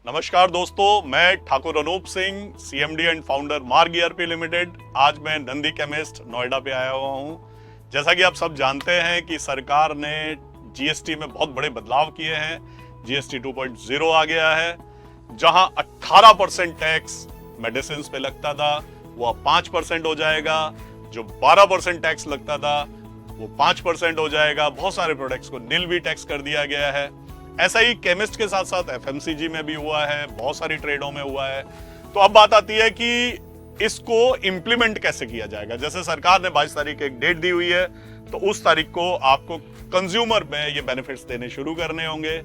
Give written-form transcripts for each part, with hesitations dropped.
नमस्कार दोस्तों, मैं Thakur Anoop Singh, CMD and founder Marg ERP limited. आज मैं नंदी केमिस्ट नोएडा पे आया हुआ हूँ। जैसा कि आप सब जानते हैं कि सरकार ने जीएसटी में बहुत बड़े बदलाव किए हैं। जीएसटी 2.0 आ गया है, जहां 18% टैक्स मेडिसिन पे लगता था वो अब 5% हो जाएगा। जो 12% टैक्स लगता था वो 5% हो जाएगा। बहुत सारे प्रोडक्ट्स को निल भी टैक्स कर दिया गया है। ऐसा ही केमिस्ट के साथ साथ एफएमसीजी में भी हुआ है, बहुत सारी ट्रेडों में हुआ है। तो अब बात आती है कि इसको इम्प्लीमेंट कैसे किया जाएगा। जैसे सरकार ने 22 तारीख एक डेट दी हुई है, तो उस तारीख को आपको कंज्यूमर में ये बेनिफिट्स देने शुरू करने होंगे।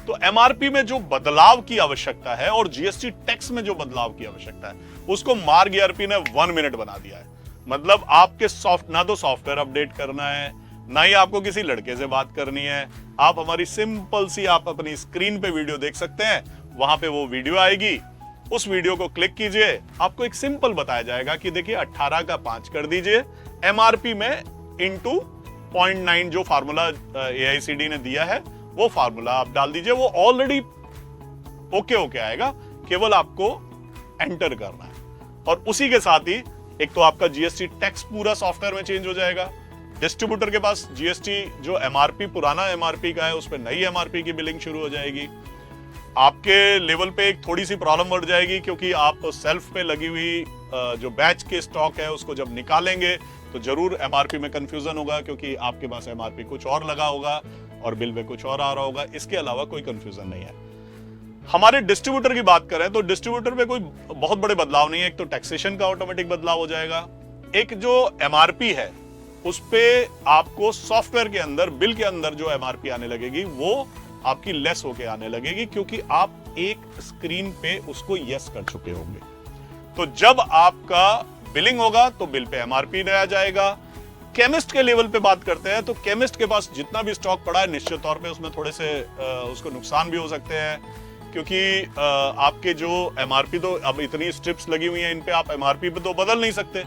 तो एमआरपी में जो बदलाव की आवश्यकता है और जीएसटी टैक्स में जो बदलाव की आवश्यकता है, उसको मार्ग ईआरपी ने 1 मिनट बना दिया है। मतलब आपके ना तो सॉफ्टवेयर अपडेट करना है, ना ही आपको किसी लड़के से बात करनी है। आप हमारी सिंपल सी आप अपनी स्क्रीन पे वीडियो देख सकते हैं, वहां पे वो वीडियो आएगी। उस वीडियो को क्लिक कीजिए, आपको एक सिंपल बताया जाएगा कि देखिए 18 का 5 कर दीजिए, एमआरपी में इंटू 0.9 जो फार्मूला एआईसीडी ने दिया है वो फार्मूला आप डाल दीजिए। वो ऑलरेडी ओके आएगा, केवल आपको एंटर करना है। और उसी के साथ ही एक तो आपका जीएसटी टैक्स पूरा सॉफ्टवेयर में चेंज हो जाएगा। डिस्ट्रीब्यूटर के पास जीएसटी जो एमआरपी पुराना एमआरपी का है उस पर नई एमआरपी की बिलिंग शुरू हो जाएगी। आपके लेवल पे एक थोड़ी सी प्रॉब्लम बढ़ जाएगी, क्योंकि आप सेल्फ पे लगी हुई जो बैच के स्टॉक है उसको जब निकालेंगे तो जरूर एमआरपी में कंफ्यूजन होगा, क्योंकि आपके पास एमआरपी कुछ और लगा होगा और बिल में कुछ और आ रहा होगा। इसके अलावा कोई कंफ्यूजन नहीं है। हमारे डिस्ट्रीब्यूटर की बात करें तो डिस्ट्रीब्यूटर में कोई बहुत बड़े बदलाव नहीं है। एक तो टैक्सेशन का ऑटोमेटिक बदलाव हो जाएगा। एक जो एमआरपी है उस पे आपको सॉफ्टवेयर के अंदर बिल के अंदर जो एमआरपी आने लगेगी वो आपकी लेस होके आने लगेगी, क्योंकि आप एक स्क्रीन पे उसको यस कर चुके होंगे। तो जब आपका बिलिंग होगा तो बिल पे एमआरपी नया जाएगा। केमिस्ट के लेवल पे बात करते हैं तो केमिस्ट के पास जितना भी स्टॉक पड़ा है, निश्चित तौर पे उसमें थोड़े से उसको नुकसान भी हो सकते हैं, क्योंकि आपके जो एमआरपी तो अब इतनी स्ट्रिप्स लगी हुई हैं, इन पे आप एमआरपी पे तो बदल नहीं सकते।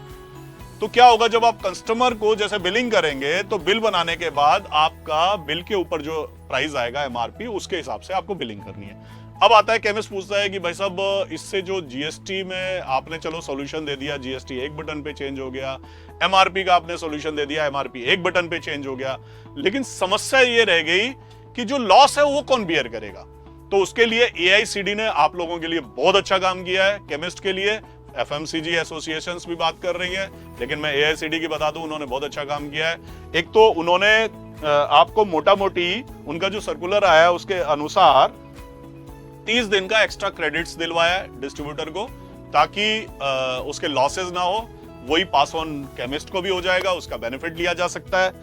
तो क्या होगा, जब आप कस्टमर को जैसे बिलिंग करेंगे तो बिल बनाने के बाद आपका बिल के ऊपर जो प्राइस आएगा एमआरपी, उसके हिसाब से आपको बिलिंग करनी है। अब आता है केमिस्ट पूछता है कि भाई साहब इससे जो जीएसटी में आपने चलो सॉल्यूशन दे दिया, जीएसटी एक बटन पे चेंज हो गया, एमआरपी का आपने सॉल्यूशन दे दिया, एमआरपी एक बटन पे चेंज हो गया, लेकिन समस्या ये रह गई कि जो लॉस है वो कौन बियर करेगा। तो उसके लिए एआईसीडी ने आप लोगों के लिए बहुत अच्छा काम किया है। केमिस्ट के लिए एफएमसीजी एसोसिएशंस भी बात कर रही हैं, लेकिन मैं एआईसीडी की बता दूं, उन्होंने बहुत अच्छा काम किया है। एक तो उन्होंने आपको मोटा मोटी उनका जो सर्कुलर आया उसके अनुसार 30 दिन का एक्स्ट्रा क्रेडिट्स दिलवाया है डिस्ट्रीब्यूटर को, ताकि उसके लॉसेस ना हो। वही पास ऑन केमिस्ट को भी हो जाएगा, उसका बेनिफिट लिया जा सकता है।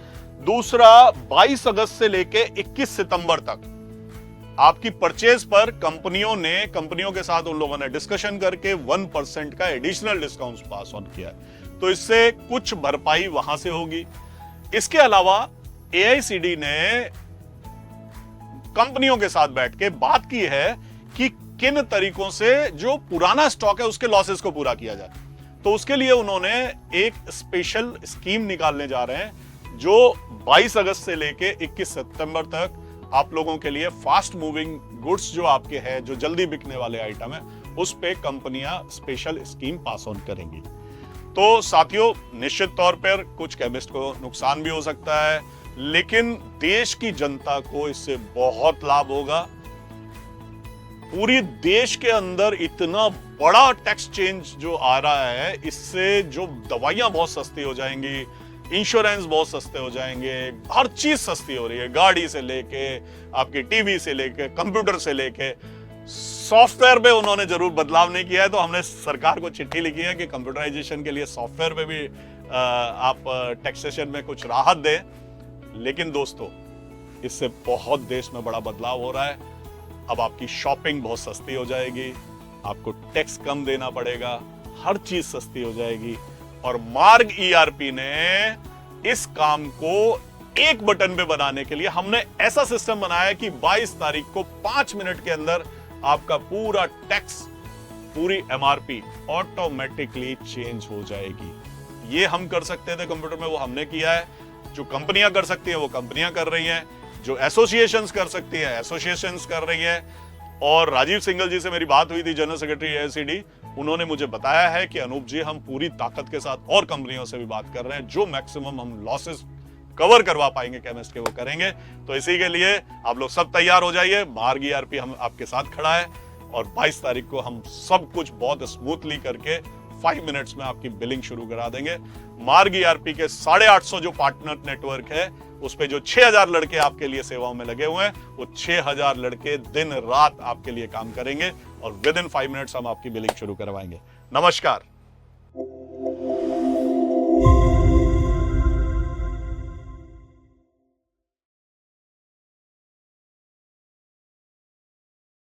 दूसरा, 22 अगस्त से लेके 21 सितंबर तक आपकी परचेज पर कंपनियों के साथ उन लोगों ने डिस्कशन करके 1% का एडिशनल डिस्काउंट पास ऑन किया है। तो इससे कुछ भरपाई वहां से होगी। इसके अलावा एआईसीडी ने कंपनियों के साथ बैठ के बात की है कि किन तरीकों से जो पुराना स्टॉक है उसके लॉसेस को पूरा किया जाए। तो उसके लिए उन्होंने एक स्पेशल स्कीम निकालने जा रहे हैं, जो 22 अगस्त से लेके 21 सितंबर तक आप लोगों के लिए फास्ट मूविंग गुड्स जो आपके हैं, जो जल्दी बिकने वाले आइटम है, उस पे कंपनियां स्पेशल स्कीम पास ऑन करेंगी। तो साथियों, निश्चित तौर पर कुछ केमिस्ट को नुकसान भी हो सकता है, लेकिन देश की जनता को इससे बहुत लाभ होगा। पूरी देश के अंदर इतना बड़ा टैक्स चेंज जो आ रहा है, इससे जो दवाइयां बहुत सस्ती हो जाएंगी, इंश्योरेंस बहुत सस्ते हो जाएंगे, हर चीज सस्ती हो रही है, गाड़ी से लेके आपकी टीवी से लेके कंप्यूटर से लेके। सॉफ्टवेयर पे उन्होंने जरूर बदलाव नहीं किया है, तो हमने सरकार को चिट्ठी लिखी है कि कंप्यूटराइजेशन के लिए सॉफ्टवेयर पे भी आप टैक्सेशन में कुछ राहत दें। लेकिन दोस्तों, इससे बहुत देश में बड़ा बदलाव हो रहा है। अब आपकी शॉपिंग बहुत सस्ती हो जाएगी, आपको टैक्स कम देना पड़ेगा, हर चीज सस्ती हो जाएगी। और मार्ग ईआरपी ने इस काम को एक बटन पे बनाने के लिए हमने ऐसा सिस्टम बनाया कि 22 तारीख को 5 मिनट के अंदर आपका पूरा टैक्स, पूरी एमआरपी ऑटोमेटिकली चेंज हो जाएगी। ये हम कर सकते थे कंप्यूटर में, वो हमने किया है। जो कंपनियां कर सकती हैं वो कंपनियां कर रही हैं, जो एसोसिएशंस कर सकती हैं एसोसिएशंस कर रही हैं। और राजीव सिंघल जी से मेरी बात हुई थी, जनरल सेक्रेटरी एआईसीडी। उन्होंने मुझे बताया है कि अनूप जी, हम पूरी ताकत के साथ और कंपनियों से भी बात कर रहे हैं, जो मैक्सिमम हम लॉसेस कवर करवा पाएंगे केमिस्ट के, वो करेंगे। तो इसी के लिए आप लोग सब तैयार हो जाइए। मार्ग ईआरपी हम आपके साथ खड़ा है और 22 तारीख को हम सब कुछ बहुत स्मूथली करके 5 मिनट्स में आपकी बिलिंग शुरू करा देंगे। मार्ग ईआरपी के 850 जो पार्टनर नेटवर्क है, उस पे जो 6000 लड़के आपके लिए सेवाओं में लगे हुए हैं, वो 6000 लड़के दिन रात आपके लिए काम करेंगे और विद इन 5 मिनट्स हम आपकी बिलिंग शुरू करवाएंगे। नमस्कार।